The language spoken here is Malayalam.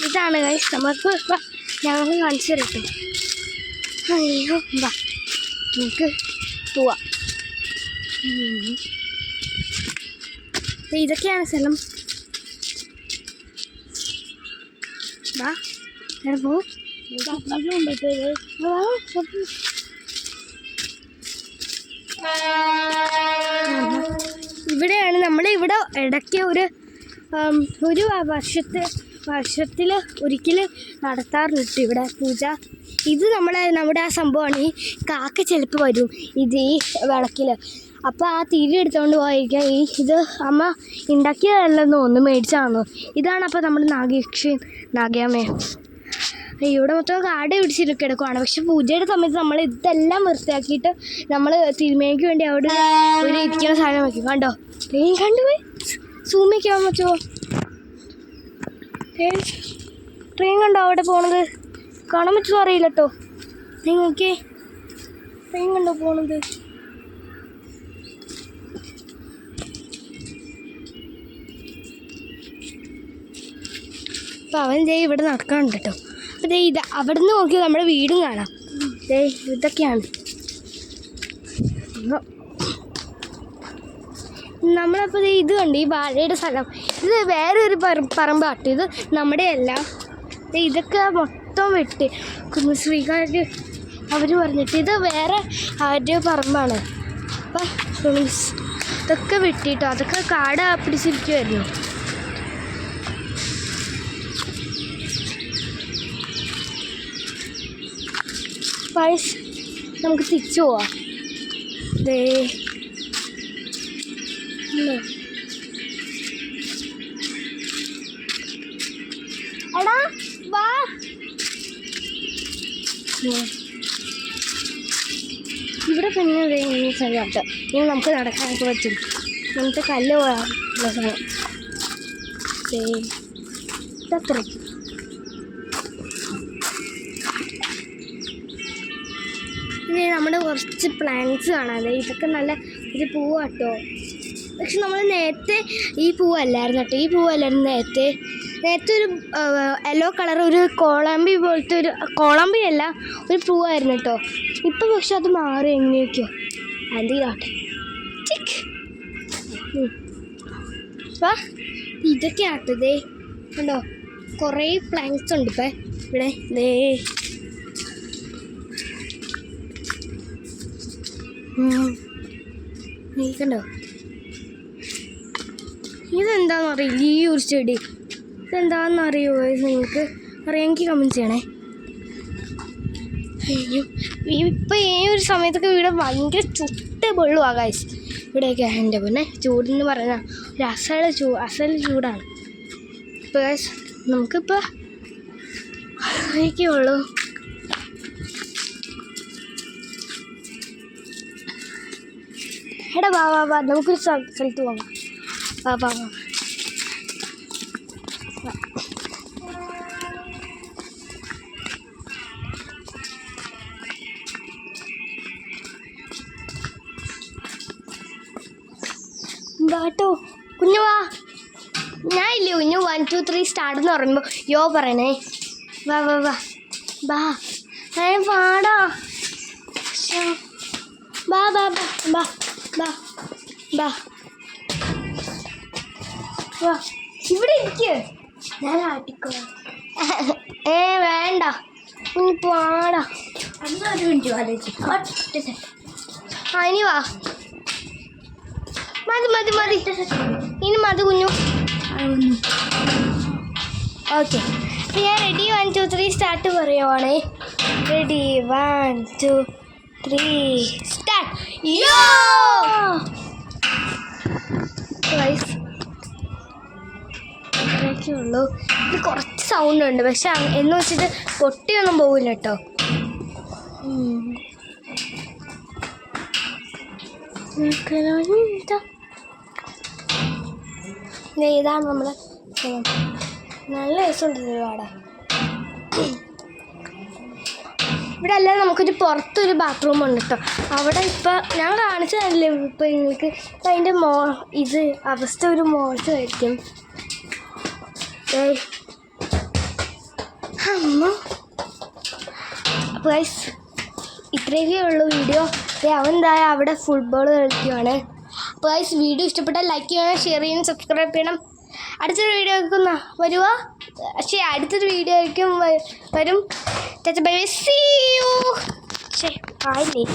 ഇതാണ് ഗൈസ്. നമുക്ക് ഞങ്ങൾ കാണിച്ചു തരട്ടെ. അയ്യോ വാ നമുക്ക് പോവാം. ഇതൊക്കെയാണ് സ്ഥലം. വാ പോവും. ഇവിടെയാണ് ഇവിടെ ഇടയ്ക്ക് ഒരു വർഷത്തിൽ ഒരിക്കൽ നടത്താറുണ്ട് ഇവിടെ പൂജ. ഇത് നമ്മുടെ ആ സംഭവമാണ്. ഈ കാക്ക ചിലപ്പോൾ വരും ഇത് ഈ വിളക്കിൽ. അപ്പോൾ ആ തിരി എടുത്തുകൊണ്ട് പോയിരിക്കാം. ഇത് അമ്മ ഉണ്ടാക്കിയതല്ലെന്ന് തോന്നുന്നു, മേടിച്ചാണെന്നോ. ഇതാണ് അപ്പോൾ നമ്മുടെ നാഗയാമേ. ഇവിടെ മൊത്തം കാട് പിടിച്ചിട്ട് കിടക്കുവാണ്. പക്ഷെ പൂജയുടെ സമയത്ത് നമ്മൾ ഇതെല്ലാം വൃത്തിയാക്കിയിട്ട് നമ്മൾ തിരുമേനിക്ക് വേണ്ടി അവിടെ ഒരു ഇരിക്കുന്ന സാധനം വയ്ക്കും. കണ്ടോ ട്രെയിൻ കണ്ടുപോയി സൂം വയ്ക്കാൻ പറ്റുമോ? ട്രെയിൻ കണ്ടോ അവിടെ പോണത്? കാണാൻ പറ്റുമോ അറിയില്ല കേട്ടോ. നിങ്ങൾക്ക് ട്രെയിൻ കണ്ടോ പോണത്? അപ്പോൾ അവൻ ഇവിടെ നടക്കാനുണ്ട് കേട്ടോ. അപ്പോൾ അവിടെ നിന്ന് നോക്കിയാൽ നമ്മുടെ വീടും കാണാം. ഇതൊക്കെയാണ് നമ്മളപ്പോൾ ഇത് കണ്ട് ഈ വാഴയുടെ സ്ഥലം. ഇത് വേറൊരു പറമ്പാട്ട്. ഇത് നമ്മുടെ അല്ല. ഇതൊക്കെ മൊത്തം വെട്ടി കുടുംബശ്രീക്കാർ അവർ പറഞ്ഞിട്ട് ഇത് വേറെ ആരുടെ പറമ്പാണ്. അപ്പം ഇതൊക്കെ വെട്ടിയിട്ടോ. അതൊക്കെ കാട് പിടിച്ചിരിക്കുമായിരുന്നു. നമുക്ക് തിരിച്ചു പോവാം. എടാ വാ. ഇവിടെ പിന്നെ സ്ഥലമാട്ടോ. ഇനി നമുക്ക് നടക്കാനൊക്കെ പറ്റും. നമുക്ക് കല്ല് പോകാനുള്ള സ്ഥലം. ഇതത്ര ഇനി നമ്മുടെ കുറച്ച് പ്ലാന്റ്സ് കാണാതെ. ഇതൊക്കെ നല്ല ഒരു പൂവാട്ടോ. പക്ഷെ നമ്മൾ നേരത്തെ ഈ പൂവല്ലായിരുന്നു കേട്ടോ. ഈ പൂവല്ലായിരുന്നു നേരത്തെ ഒരു യെല്ലോ കളർ ഒരു കോളാമ്പി പോലത്തെ ഒരു കോളാമ്പി അല്ല ഒരു പൂവായിരുന്നു കേട്ടോ. ഇപ്പം പക്ഷെ അത് മാറി എങ്ങനെയൊക്കെയോ. അതിലാട്ടെ അപ്പം ഇതൊക്കെ ആട്ടതേ കണ്ടോ. കുറേ പ്ലാന്റ്സ് ഉണ്ട് ഇപ്പം ഇവിടെ. കണ്ടോ ഇതെന്താണെന്നറിയില്ല ഈ ഒരു ചെടി. ഇതെന്താണെന്നറിയോ നിങ്ങൾക്ക്? അറിയാമെങ്കിൽ കമൻറ്റ് ചെയ്യണേ. ഇപ്പം ഈ ഒരു സമയത്തൊക്കെ ഇവിടെ ഭയങ്കര ചുട്ട് വെള്ളമാണ് ഗൈസ്. ഇവിടെയൊക്കെ എൻ്റെ പിന്നെ ചൂടെന്ന് പറഞ്ഞാൽ ഒരു അസൽ ചൂടാണ്. ഇപ്പോൾ ഗൈസ് നമുക്കിപ്പോൾ ഉള്ളൂ. എടാ വാ നമുക്കൊരു സ്ഥലത്ത് പോകാം. വാ കേട്ടോ. കുഞ്ഞു വാ. ഞാൻ ഇല്ലേ കുഞ്ഞു 1 2 3 സ്റ്റാർട്ട് എന്ന് പറയുമ്പോൾ യോ പറയണേ. വാ പാടാ. വാ ഇവിടെ ഇരിക്ക്. ഞാൻ ആട്ടിക്കോ. വേണ്ട കുഞ്ഞു പാടാ. ഇനി വാ. മതി ഇനി മതി കുഞ്ഞു. ഓക്കെ ഞാൻ റെഡി 1 2 3 സ്റ്റാർട്ട് പറയുവാണേ. Ready 1 2 3 start. ഇത്രയൊക്കെ ഉള്ളൂ. ഇത് കുറച്ച് സൗണ്ട് ഉണ്ട് പക്ഷെ എന്ന് വെച്ചിട്ട് പൊട്ടിയൊന്നും പോവില്ല കേട്ടോ. ഇതാണ് നമ്മള് നല്ല രസമുണ്ട് ഒരുപാട്. ഇവിടെ അല്ലാതെ നമുക്കൊരു പുറത്തൊരു ബാത്റൂം ഉണ്ട് കേട്ടോ. അവിടെ ഇപ്പം ഞാൻ കാണിച്ചതല്ലേ ഇപ്പം നിങ്ങൾക്ക്. ഇപ്പം അതിൻ്റെ ഇത് അവസ്ഥ ഒരു മോശമായിരിക്കും. അപ്പോൾ ഗൈസ് ഇത്രയൊക്കെ ഉള്ളൂ വീഡിയോ. അവൻ എന്തായാലും അവിടെ ഫുട്ബോൾ കളിക്കുവാണ്. അപ്പോൾ ഗൈസ് വീഡിയോ ഇഷ്ടപ്പെട്ടാൽ ലൈക്ക് ചെയ്യണം, ഷെയർ ചെയ്യണം, സബ്സ്ക്രൈബ് ചെയ്യണം. അടുത്തൊരു വീഡിയോ ആയിരിക്കും വരുവാ. പക്ഷേ അടുത്തൊരു വീഡിയോ ആയിരിക്കും വരും. Bye bye, see you. ആയില്ലേ.